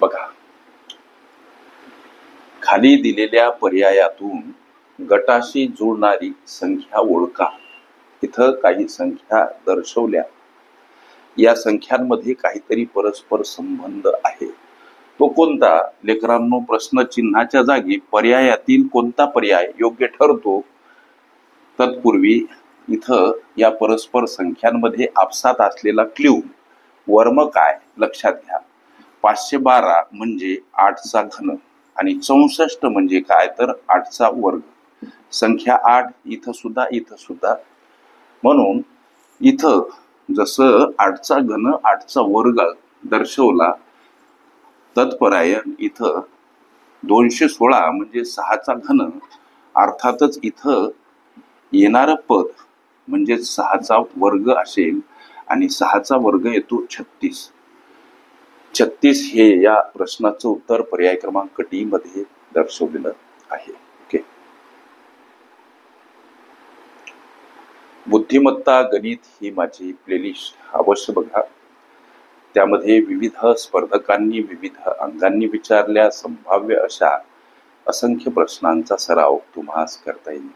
बघा, खाली दिलेल्या पर्यायातून गटाशी जुळणारी संख्या ओळखा. इथं काही संख्या दर्शवल्या, या संख्यांमध्ये काहीतरी परस्पर संबंध आहे. तो कोणता? लेकरांनो, प्रश्नचिन्हाच्या जागी पर्यायातील कोणता पर्याय योग्य ठरतो? तत्पूर्वी इथं या परस्पर संख्यांमध्ये आपसात असलेला क्ल्यू, वर्म काय लक्षात घ्या. 512 म्हणजे 8चा घन आणि 64 म्हणजे काय तर 8चा वर्ग. संख्या 8 इथं सुद्धा. म्हणून इथं जसं 8चा घन 8चा वर्ग दर्शवला, तत्पराय इथं 216 म्हणजे 6चा घन, अर्थातच इथं येणारं पद म्हणजे 6चा वर्ग असेल आणि 6चा वर्ग येतो 36. 36 हे या प्रश्नाचं उत्तर पर्याय क्रमांक डी मध्ये दर्शवलेलं आहे. ओके. बुद्धिमत्ता गणित ही माझी प्लेलिस्ट अवश्य बघा. त्यामध्ये विविध स्पर्धकांनी विविध अंगांनी विचारल्या संभाव्य अशा असंख्य प्रश्नांचा सराव तुम्हास करता येईल.